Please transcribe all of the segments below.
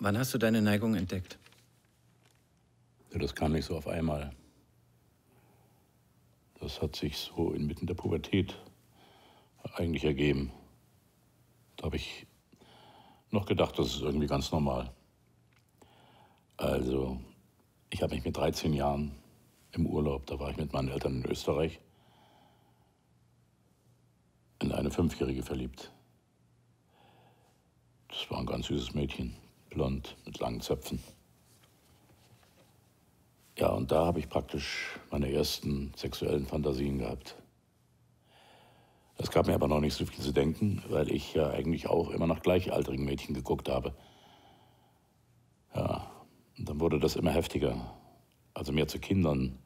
Wann hast du deine Neigung entdeckt? Ja, das kam nicht so auf einmal. Das hat sich so inmitten der Pubertät eigentlich ergeben. Da habe ich noch gedacht, das ist irgendwie ganz normal. Also, ich habe mich mit 13 Jahren im Urlaub, da war ich mit meinen Eltern in Österreich, in eine 5-Jährige verliebt. Das war ein ganz süßes Mädchen, blond, mit langen Zöpfen. Ja, und da habe ich praktisch meine ersten sexuellen Fantasien gehabt. Das gab mir aber noch nicht so viel zu denken, weil ich ja eigentlich auch immer nach gleichaltrigen Mädchen geguckt habe. Ja, und dann wurde das immer heftiger. Also mehr zu Kindern,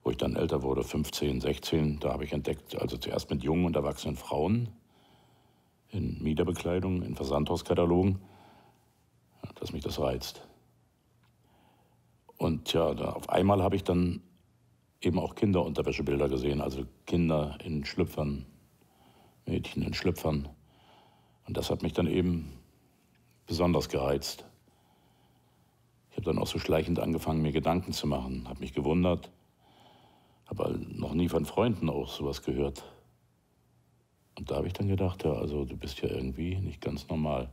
wo ich dann älter wurde, 15, 16, da habe ich entdeckt, also zuerst mit jungen und erwachsenen Frauen in Miederbekleidung, in Versandhauskatalogen, dass mich das reizt. Und ja, auf einmal habe ich dann eben auch Kinderunterwäschebilder gesehen, also Kinder in Schlüpfern, Mädchen in Schlüpfern. Und das hat mich dann eben besonders gereizt. Ich habe dann auch so schleichend angefangen, mir Gedanken zu machen, habe mich gewundert, habe noch nie von Freunden auch sowas gehört. Und da habe ich dann gedacht, ja, also du bist ja irgendwie nicht ganz normal.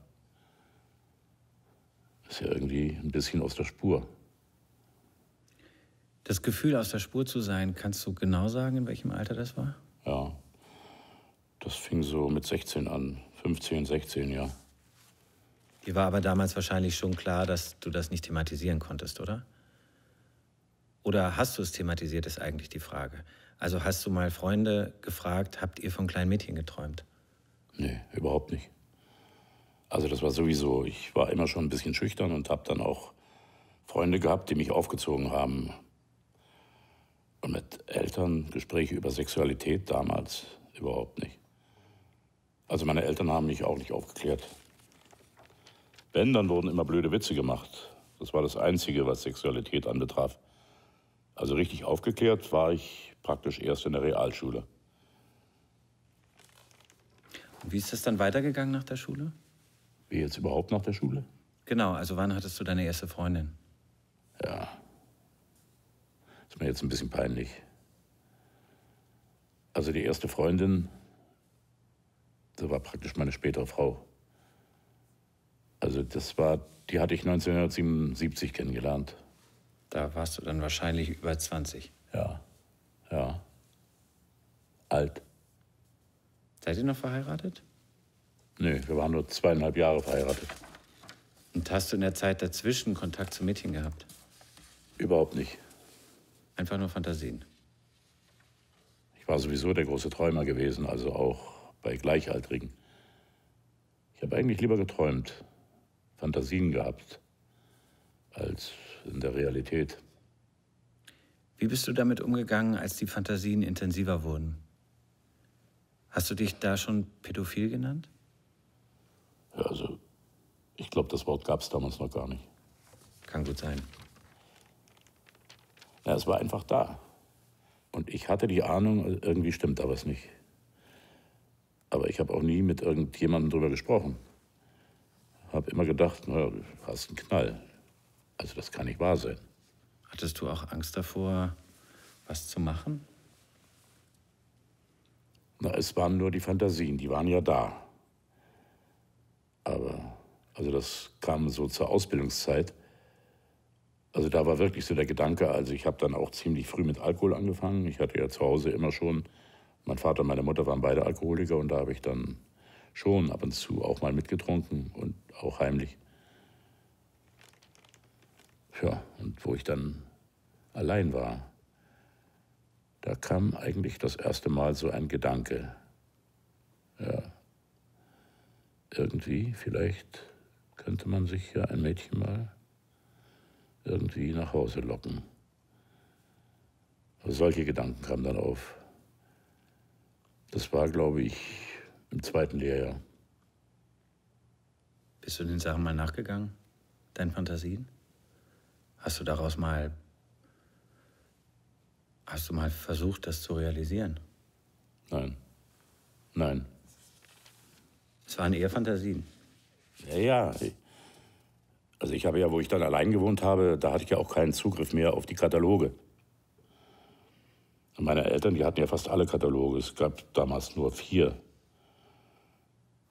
Ist ja irgendwie ein bisschen aus der Spur. Das Gefühl, aus der Spur zu sein, kannst du genau sagen, in welchem Alter das war? Ja, das fing so mit 16 an, 15, 16, ja. Dir war aber damals wahrscheinlich schon klar, dass du das nicht thematisieren konntest, oder? Oder hast du es thematisiert, ist eigentlich die Frage. Also hast du mal Freunde gefragt, habt ihr von kleinen Mädchen geträumt? Nee, überhaupt nicht. Also das war sowieso, ich war immer schon ein bisschen schüchtern und habe dann auch Freunde gehabt, die mich aufgezogen haben. Und mit Eltern Gespräche über Sexualität damals überhaupt nicht. Also meine Eltern haben mich auch nicht aufgeklärt. Wenn, dann wurden immer blöde Witze gemacht. Das war das Einzige, was Sexualität anbetraf. Also richtig aufgeklärt war ich praktisch erst in der Realschule. Und wie ist das dann weitergegangen nach der Schule? Wie jetzt überhaupt nach der Schule? Genau, also wann hattest du deine erste Freundin? Ja, ist mir jetzt ein bisschen peinlich. Also die erste Freundin, das war praktisch meine spätere Frau. Also die hatte ich 1977 kennengelernt. Da warst du dann wahrscheinlich über 20. Ja, ja. Alt. Seid ihr noch verheiratet? Nee, wir waren nur 2,5 Jahre verheiratet. Und hast du in der Zeit dazwischen Kontakt zu Mädchen gehabt? Überhaupt nicht. Einfach nur Fantasien? Ich war sowieso der große Träumer gewesen, also auch bei Gleichaltrigen. Ich habe eigentlich lieber geträumt, Fantasien gehabt, als in der Realität. Wie bist du damit umgegangen, als die Fantasien intensiver wurden? Hast du dich da schon pädophil genannt? Ja, also ich glaube, das Wort gab es damals noch gar nicht. Kann gut sein. Ja, es war einfach da. Und ich hatte die Ahnung, irgendwie stimmt da was nicht. Aber ich habe auch nie mit irgendjemandem drüber gesprochen. Habe immer gedacht, naja, du hast einen Knall. Also das kann nicht wahr sein. Hattest du auch Angst davor, was zu machen? Na, es waren nur die Fantasien, die waren ja da. Aber, also das kam so zur Ausbildungszeit. Also da war wirklich so der Gedanke, also ich habe dann auch ziemlich früh mit Alkohol angefangen. Ich hatte ja zu Hause immer schon, mein Vater und meine Mutter waren beide Alkoholiker und da habe ich dann schon ab und zu auch mal mitgetrunken und auch heimlich. Ja, und wo ich dann allein war, da kam eigentlich das erste Mal so ein Gedanke. Ja, irgendwie, vielleicht könnte man sich ja ein Mädchen mal irgendwie nach Hause locken. Also solche Gedanken kamen dann auf. Das war, glaube ich, im 2. Lehrjahr. Bist du den Sachen mal nachgegangen? Deinen Fantasien? Hast du mal versucht, das zu realisieren? Nein. Nein. Es waren eher Fantasien. Ja, Also ich habe ja, wo ich dann allein gewohnt habe, da hatte ich ja auch keinen Zugriff mehr auf die Kataloge. Und meine Eltern, die hatten ja fast alle Kataloge. Es gab damals nur 4.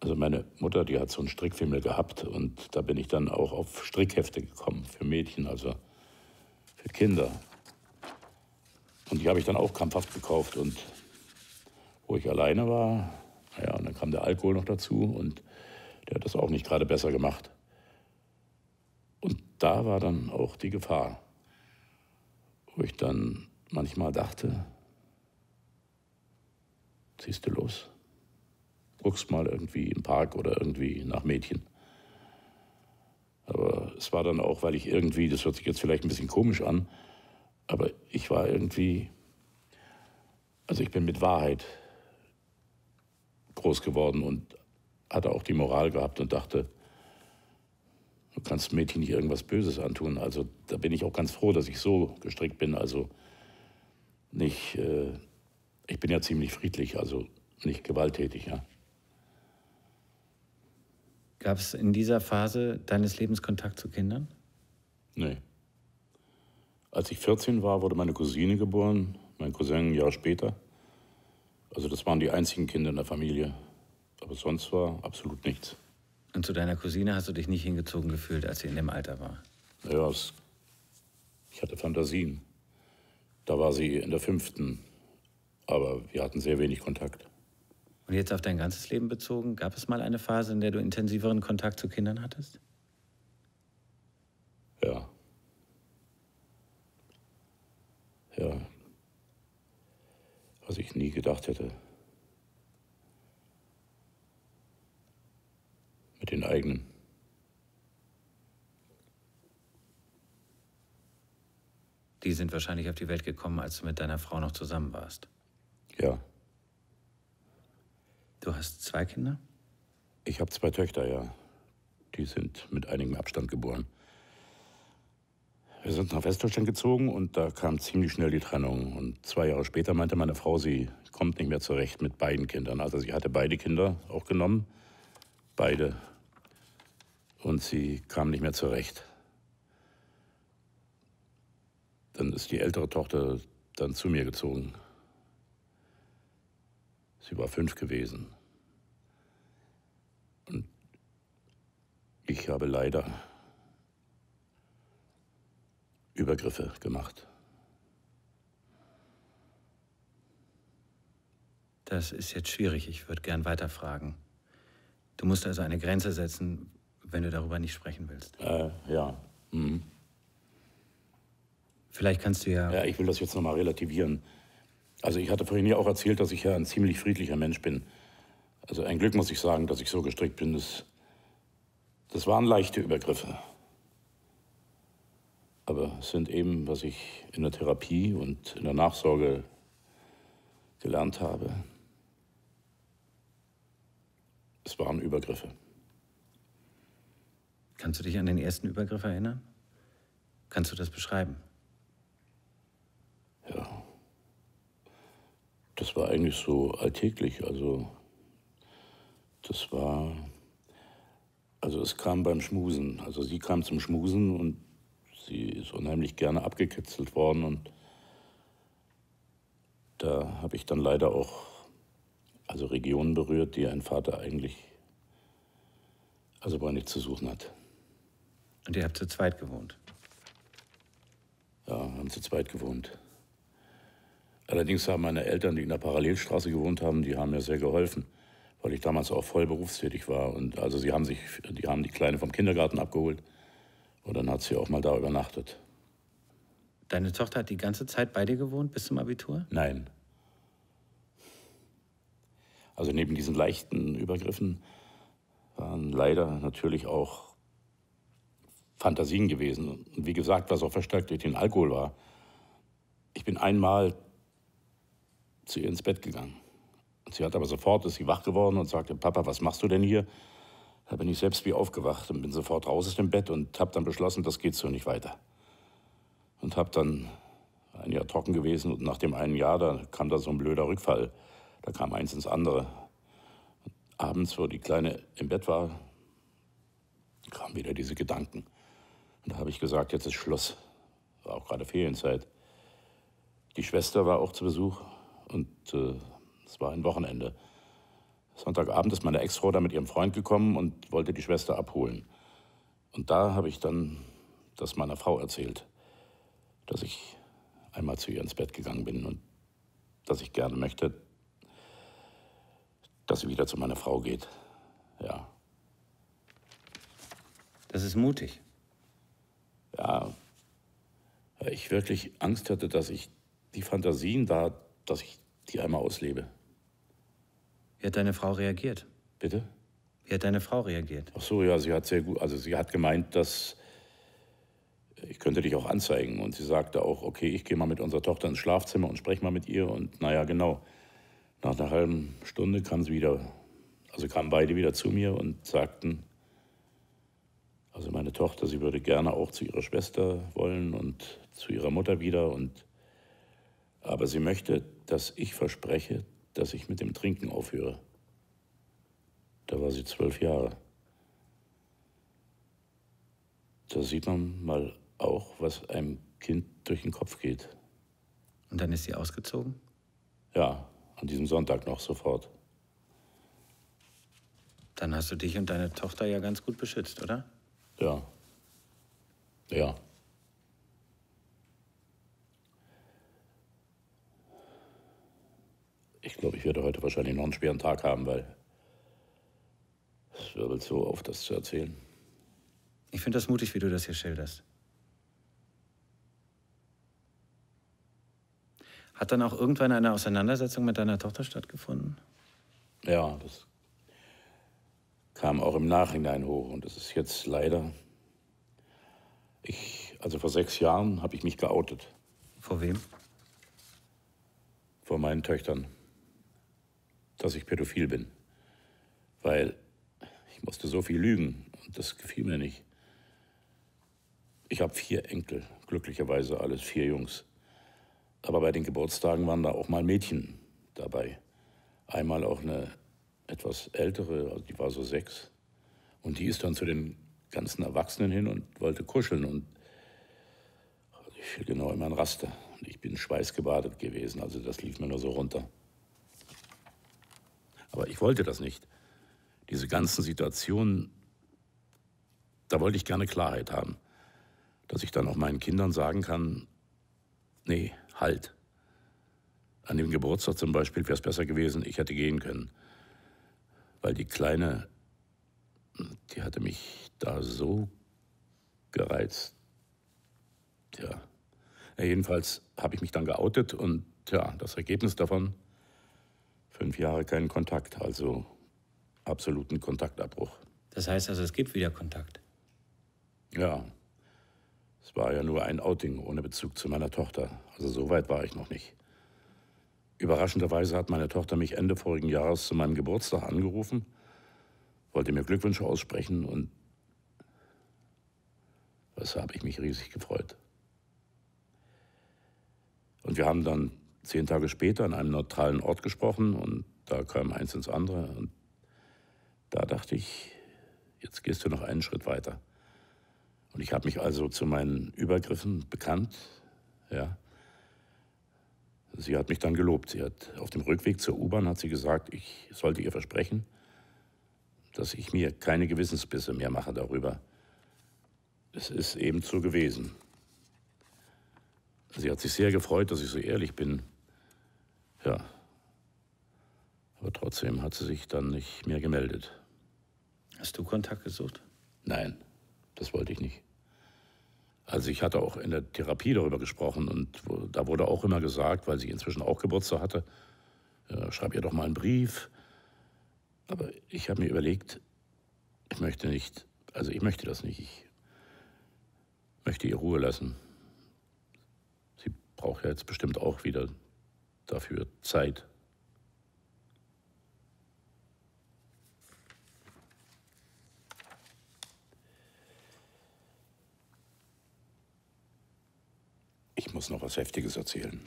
Also meine Mutter, die hat so einen Strickfimmel gehabt und da bin ich dann auch auf Strickhefte gekommen für Mädchen, also für Kinder. Und die habe ich dann auch krampfhaft gekauft. Und wo ich alleine war, naja, und dann kam der Alkohol noch dazu und der hat das auch nicht gerade besser gemacht. Und da war dann auch die Gefahr, wo ich dann manchmal dachte, ziehst du los, guckst mal irgendwie im Park oder irgendwie nach Mädchen. Aber es war dann auch, weil ich irgendwie, das hört sich jetzt vielleicht ein bisschen komisch an, aber ich war irgendwie, also ich bin mit Wahrheit groß geworden und hatte auch die Moral gehabt und dachte, du kannst Mädchen nicht irgendwas Böses antun. Also da bin ich auch ganz froh, dass ich so gestrickt bin. Also nicht, ich bin ja ziemlich friedlich, also nicht gewalttätig, ja. Gab es in dieser Phase deines Lebens Kontakt zu Kindern? Nee. Als ich 14 war, wurde meine Cousine geboren, mein Cousin ein Jahr später. Also das waren die einzigen Kinder in der Familie. Aber sonst war absolut nichts. Und zu deiner Cousine hast du dich nicht hingezogen gefühlt, als sie in dem Alter war? Naja, ich hatte Fantasien. Da war sie in der 5. Aber wir hatten sehr wenig Kontakt. Und jetzt auf dein ganzes Leben bezogen, gab es mal eine Phase, in der du intensiveren Kontakt zu Kindern hattest? Ja. Ja. Was ich nie gedacht hätte. Mit den eigenen. Die sind wahrscheinlich auf die Welt gekommen, als du mit deiner Frau noch zusammen warst. Ja. Du hast 2 Kinder? Ich habe 2 Töchter, ja. Die sind mit einigem Abstand geboren. Wir sind nach Westdeutschland gezogen und da kam ziemlich schnell die Trennung. Und 2 Jahre später meinte meine Frau, sie kommt nicht mehr zurecht mit beiden Kindern. Also sie hatte beide Kinder auch genommen, beide. Und sie kam nicht mehr zurecht. Dann ist die ältere Tochter dann zu mir gezogen. Sie war 5 gewesen. Und ich habe leider Übergriffe gemacht. Das ist jetzt schwierig. Ich würde gern weiterfragen. Du musst also eine Grenze setzen, wenn du darüber nicht sprechen willst. Ja. Mhm. Vielleicht kannst du ja... Ja, ich will das jetzt nochmal relativieren. Also ich hatte vorhin ja auch erzählt, dass ich ja ein ziemlich friedlicher Mensch bin. Also ein Glück muss ich sagen, dass ich so gestrickt bin. Das waren leichte Übergriffe. Aber es sind eben, was ich in der Therapie und in der Nachsorge gelernt habe. Es waren Übergriffe. Kannst du dich an den ersten Übergriff erinnern? Kannst du das beschreiben? Ja. Das war eigentlich so alltäglich. Also es kam beim Schmusen. Also sie kam zum Schmusen und sie ist unheimlich gerne abgekitzelt worden. Und da habe ich dann leider auch Regionen berührt, die ein Vater eigentlich aber nicht zu suchen hat. Und ihr habt zu zweit gewohnt? Ja, wir haben zu zweit gewohnt. Allerdings haben meine Eltern, die in der Parallelstraße gewohnt haben, die haben mir sehr geholfen, weil ich damals auch voll berufstätig war. Und also die haben die Kleine vom Kindergarten abgeholt und dann hat sie auch mal da übernachtet. Deine Tochter hat die ganze Zeit bei dir gewohnt bis zum Abitur? Nein. Also neben diesen leichten Übergriffen waren leider natürlich auch Fantasien gewesen. Und wie gesagt, was auch verstärkt durch den Alkohol war. Ich bin einmal zu ihr ins Bett gegangen. Und sie hat aber sofort, ist sie wach geworden und sagte, Papa, was machst du denn hier? Da bin ich selbst wie aufgewacht und bin sofort raus aus dem Bett und habe dann beschlossen, das geht so nicht weiter. Und habe dann ein Jahr trocken gewesen und nach dem einen Jahr, da kam da so ein blöder Rückfall. Da kam eins ins andere. Und abends, wo die Kleine im Bett war, kamen wieder diese Gedanken. Und da habe ich gesagt, jetzt ist Schluss. War auch gerade Ferienzeit. Die Schwester war auch zu Besuch und es war ein Wochenende. Sonntagabend ist meine Ex-Frau da mit ihrem Freund gekommen und wollte die Schwester abholen. Und da habe ich dann das meiner Frau erzählt, dass ich einmal zu ihr ins Bett gegangen bin und dass ich gerne möchte, dass sie wieder zu meiner Frau geht. Ja. Das ist mutig. Ja, weil ich wirklich Angst hatte, dass ich die Fantasien da, dass ich die einmal auslebe. Wie hat deine Frau reagiert? Bitte? Wie hat deine Frau reagiert? Ach so, ja, sie hat sehr gut, also sie hat gemeint, dass ich könnte dich auch anzeigen. Und sie sagte auch, okay, ich gehe mal mit unserer Tochter ins Schlafzimmer und spreche mal mit ihr. Und naja, genau. Nach einer halben Stunde kam sie wieder, also kamen beide wieder zu mir und sagten, also meine Tochter, sie würde gerne auch zu ihrer Schwester wollen und zu ihrer Mutter wieder. Aber sie möchte, dass ich verspreche, dass ich mit dem Trinken aufhöre. Da war sie 12 Jahre. Da sieht man mal auch, was einem Kind durch den Kopf geht. Und dann ist sie ausgezogen? Ja, an diesem Sonntag noch sofort. Dann hast du dich und deine Tochter ja ganz gut beschützt, oder? Ja. Ja. Ich glaube, ich werde heute wahrscheinlich noch einen schweren Tag haben, weil es wirbelt so auf, das zu erzählen. Ich finde das mutig, wie du das hier schilderst. Hat dann auch irgendwann eine Auseinandersetzung mit deiner Tochter stattgefunden? Ja, das kam auch im Nachhinein hoch und das ist jetzt leider... Also vor 6 Jahren habe ich mich geoutet. Vor wem? Vor meinen Töchtern, dass ich pädophil bin. Weil ich musste so viel lügen und das gefiel mir nicht. Ich habe 4 Enkel, glücklicherweise alles 4 Jungs. Aber bei den Geburtstagen waren da auch mal Mädchen dabei. Einmal auch eine etwas ältere, also die war so 6. Und die ist dann zu den ganzen Erwachsenen hin und wollte kuscheln. Und ich fiel genau in mein Raster. Und ich bin schweißgebadet gewesen, also das lief mir nur so runter. Aber ich wollte das nicht. Diese ganzen Situationen, da wollte ich gerne Klarheit haben. Dass ich dann auch meinen Kindern sagen kann, nee, halt. An dem Geburtstag zum Beispiel wäre es besser gewesen, ich hätte gehen können. Weil die Kleine, die hatte mich da so gereizt. Tja, jedenfalls habe ich mich dann geoutet und tja, das Ergebnis davon, 5 Jahre keinen Kontakt, also absoluten Kontaktabbruch. Das heißt also, es gibt wieder Kontakt? Ja, es war ja nur ein Outing ohne Bezug zu meiner Tochter. Also so weit war ich noch nicht. Überraschenderweise hat meine Tochter mich Ende vorigen Jahres zu meinem Geburtstag angerufen, wollte mir Glückwünsche aussprechen und das habe ich mich riesig gefreut. Und wir haben dann 10 Tage später an einem neutralen Ort gesprochen und da kam eins ins andere und da dachte ich, jetzt gehst du noch einen Schritt weiter. Und ich habe mich also zu meinen Übergriffen bekannt, ja. Sie hat mich dann gelobt. Sie hat auf dem Rückweg zur U-Bahn hat sie gesagt, ich sollte ihr versprechen, dass ich mir keine Gewissensbisse mehr mache darüber. Es ist eben so gewesen. Sie hat sich sehr gefreut, dass ich so ehrlich bin. Ja. Aber trotzdem hat sie sich dann nicht mehr gemeldet. Hast du Kontakt gesucht? Nein, das wollte ich nicht. Also ich hatte auch in der Therapie darüber gesprochen und da wurde auch immer gesagt, weil sie inzwischen auch Geburtstag hatte, schreib ihr doch mal einen Brief. Aber ich habe mir überlegt, ich möchte das nicht. Ich möchte ihr Ruhe lassen. Sie braucht ja jetzt bestimmt auch wieder dafür Zeit. Ich muss noch was Heftiges erzählen.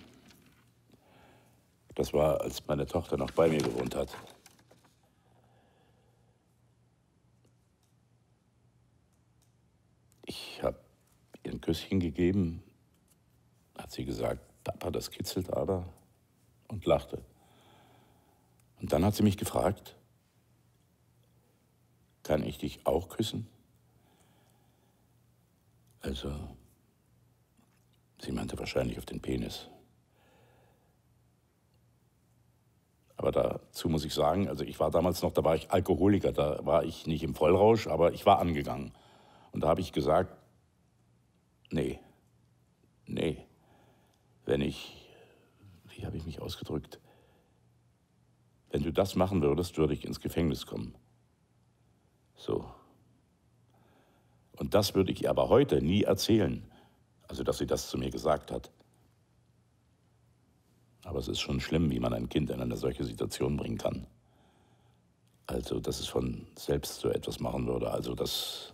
Das war, als meine Tochter noch bei mir gewohnt hat. Ich habe ein Küsschen gegeben, hat sie gesagt, Papa, das kitzelt aber, und lachte. Und dann hat sie mich gefragt, kann ich dich auch küssen? Also, sie meinte wahrscheinlich auf den Penis. Aber dazu muss ich sagen, also ich war damals noch, da war ich Alkoholiker, da war ich nicht im Vollrausch, aber ich war angegangen. Und da habe ich gesagt, nee, wenn ich, wie habe ich mich ausgedrückt, wenn du das machen würdest, würde ich ins Gefängnis kommen. So. Und das würde ich ihr aber heute nie erzählen, also dass sie das zu mir gesagt hat. Aber es ist schon schlimm, wie man ein Kind in eine solche Situation bringen kann. Also, dass es von selbst so etwas machen würde, also das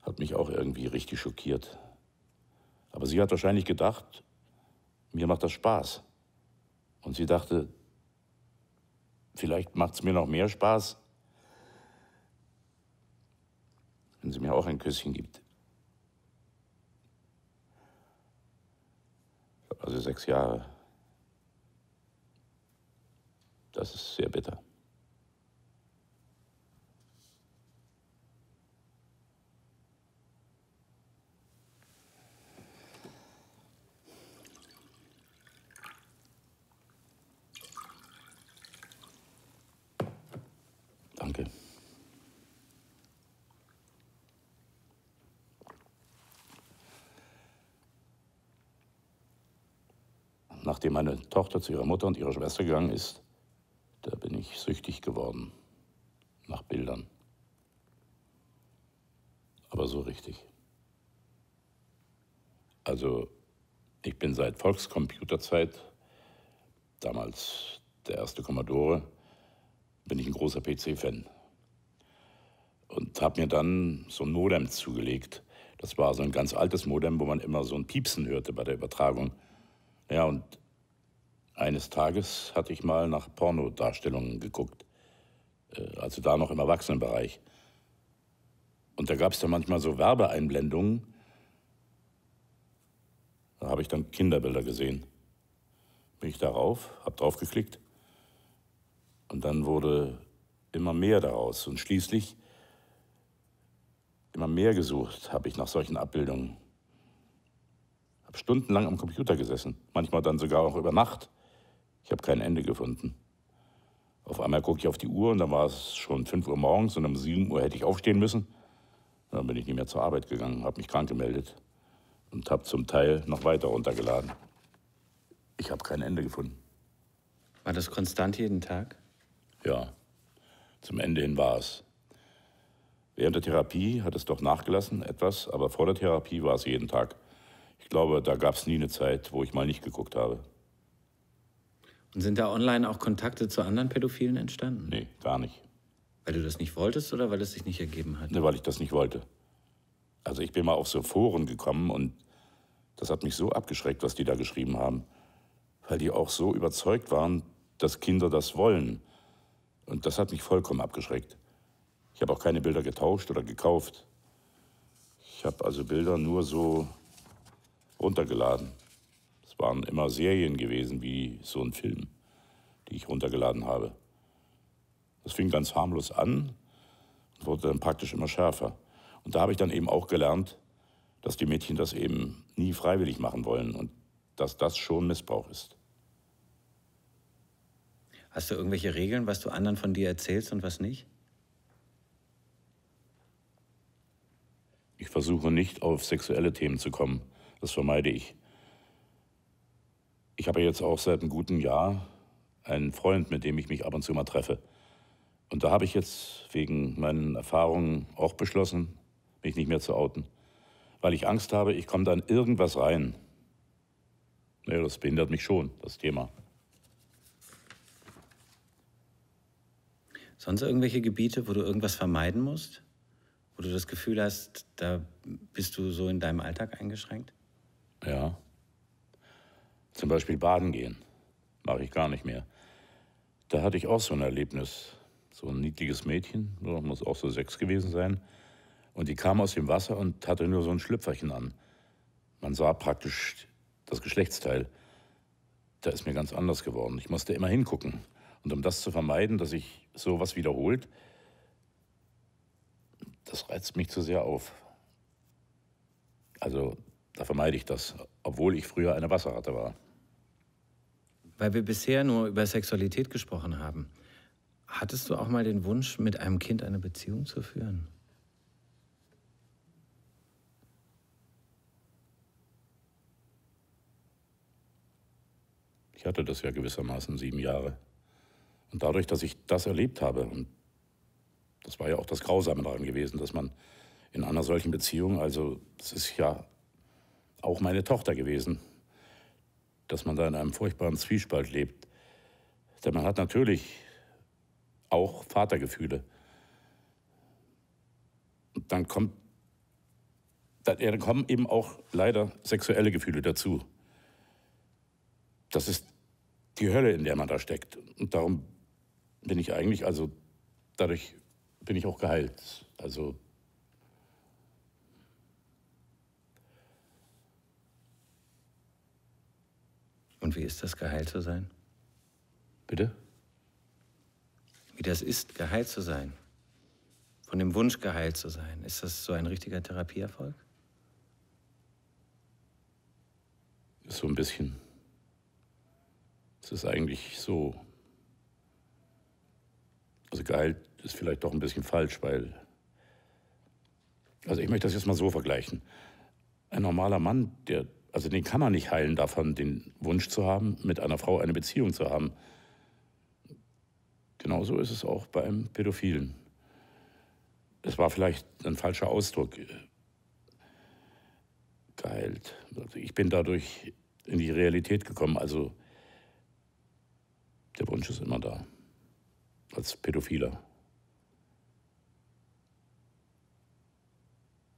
hat mich auch irgendwie richtig schockiert. Aber sie hat wahrscheinlich gedacht, mir macht das Spaß. Und sie dachte, vielleicht macht es mir noch mehr Spaß, wenn sie mir auch ein Küsschen gibt. Also 6 Jahre. Das ist sehr bitter. Danke. Nachdem meine Tochter zu ihrer Mutter und ihrer Schwester gegangen ist, da bin ich süchtig geworden nach Bildern. Aber so richtig. Also ich bin seit Volkscomputerzeit, damals der erste Commodore, bin ich ein großer PC-Fan. Und habe mir dann so ein Modem zugelegt. Das war so ein ganz altes Modem, wo man immer so ein Piepsen hörte bei der Übertragung. Ja, und eines Tages hatte ich mal nach Pornodarstellungen geguckt. Also da noch im Erwachsenenbereich. Und da gab es dann manchmal so Werbeeinblendungen. Da habe ich dann Kinderbilder gesehen. Bin ich darauf, habe drauf geklickt. Und dann wurde immer mehr daraus. Und schließlich immer mehr gesucht habe ich nach solchen Abbildungen. Habe stundenlang am Computer gesessen, manchmal dann sogar auch über Nacht. Ich habe kein Ende gefunden. Auf einmal gucke ich auf die Uhr und dann war es schon 5 Uhr morgens und um 7 Uhr hätte ich aufstehen müssen. Dann bin ich nicht mehr zur Arbeit gegangen, habe mich krank gemeldet und habe zum Teil noch weiter runtergeladen. Ich habe kein Ende gefunden. War das konstant jeden Tag? Ja, zum Ende hin war es. Während der Therapie hat es doch nachgelassen, etwas, aber vor der Therapie war es jeden Tag. Ich glaube, da gab es nie eine Zeit, wo ich mal nicht geguckt habe. Und sind da online auch Kontakte zu anderen Pädophilen entstanden? Nee, gar nicht. Weil du das nicht wolltest oder weil es sich nicht ergeben hat? Nee, weil ich das nicht wollte. Also ich bin mal auf so Foren gekommen und das hat mich so abgeschreckt, was die da geschrieben haben. Weil die auch so überzeugt waren, dass Kinder das wollen. Und das hat mich vollkommen abgeschreckt. Ich habe auch keine Bilder getauscht oder gekauft. Ich habe also Bilder nur so runtergeladen. Es waren immer Serien gewesen, wie so ein Film, die ich runtergeladen habe. Das fing ganz harmlos an und wurde dann praktisch immer schärfer. Und da habe ich dann eben auch gelernt, dass die Mädchen das eben nie freiwillig machen wollen und dass das schon Missbrauch ist. Hast du irgendwelche Regeln, was du anderen von dir erzählst und was nicht? Ich versuche nicht auf sexuelle Themen zu kommen. Das vermeide ich. Ich habe jetzt auch seit einem guten Jahr einen Freund, mit dem ich mich ab und zu mal treffe. Und da habe ich jetzt wegen meinen Erfahrungen auch beschlossen, mich nicht mehr zu outen. Weil ich Angst habe, ich komme da in irgendwas rein. Naja, das behindert mich schon, das Thema. Sonst irgendwelche Gebiete, wo du irgendwas vermeiden musst? Wo du das Gefühl hast, da bist du so in deinem Alltag eingeschränkt? Ja. Zum Beispiel baden gehen. Mache ich gar nicht mehr. Da hatte ich auch so ein Erlebnis. So ein niedliches Mädchen, muss auch so 6 gewesen sein. Und die kam aus dem Wasser und hatte nur so ein Schlüpferchen an. Man sah praktisch das Geschlechtsteil. Da ist mir ganz anders geworden. Ich musste immer hingucken. Und um das zu vermeiden, dass sich sowas wiederholt, das reizt mich zu sehr auf. Also da vermeide ich das, obwohl ich früher eine Wasserratte war. Weil wir bisher nur über Sexualität gesprochen haben. Hattest du auch mal den Wunsch, mit einem Kind eine Beziehung zu führen? Ich hatte das ja gewissermaßen 7 Jahre. Und dadurch, dass ich das erlebt habe, und das war ja auch das Grausame daran gewesen, dass man in einer solchen Beziehung, also das ist ja auch meine Tochter gewesen, dass man da in einem furchtbaren Zwiespalt lebt. Denn man hat natürlich auch Vatergefühle. Und dann kommen eben auch leider sexuelle Gefühle dazu. Das ist die Hölle, in der man da steckt. Und darum bin ich eigentlich, also dadurch bin ich auch geheilt. Also Und wie ist das, geheilt zu sein? bitte? Wie das ist, geheilt zu sein? Von dem Wunsch, geheilt zu sein. Ist das so ein richtiger Therapieerfolg? Ist so ein bisschen. Es ist eigentlich so. Also geheilt ist vielleicht doch ein bisschen falsch, weil. Also ich möchte das jetzt mal so vergleichen. Ein normaler Mann, den kann man nicht heilen davon, den Wunsch zu haben, mit einer Frau eine Beziehung zu haben. Genauso ist es auch bei einem Pädophilen. Es war vielleicht ein falscher Ausdruck. Geheilt. Also ich bin dadurch in die Realität gekommen. Also der Wunsch ist immer da. Als Pädophiler.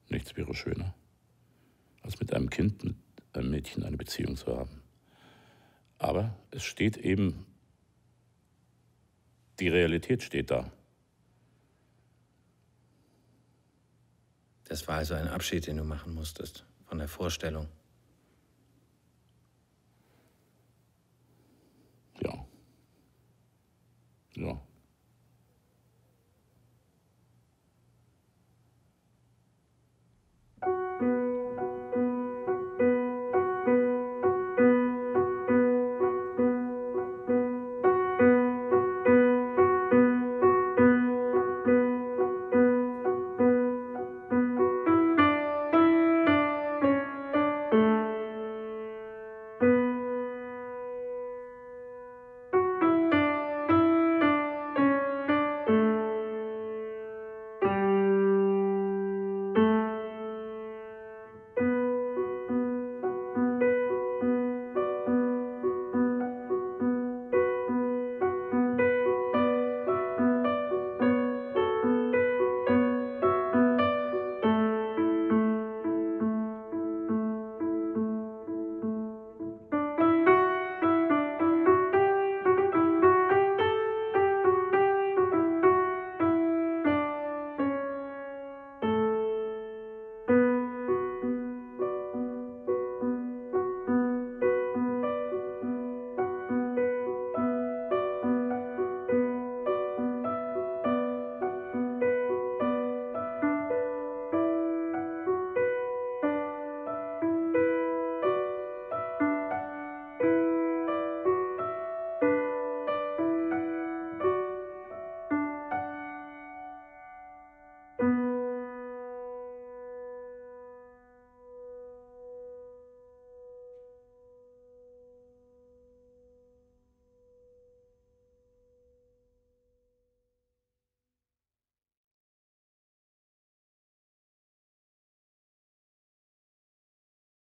Nichts wäre schöner, als mit einem Kind, mit einem Mädchen eine Beziehung zu haben. Aber es steht eben, die Realität steht da. Das war also ein Abschied, den du machen musstest, von der Vorstellung. Ja. Ja.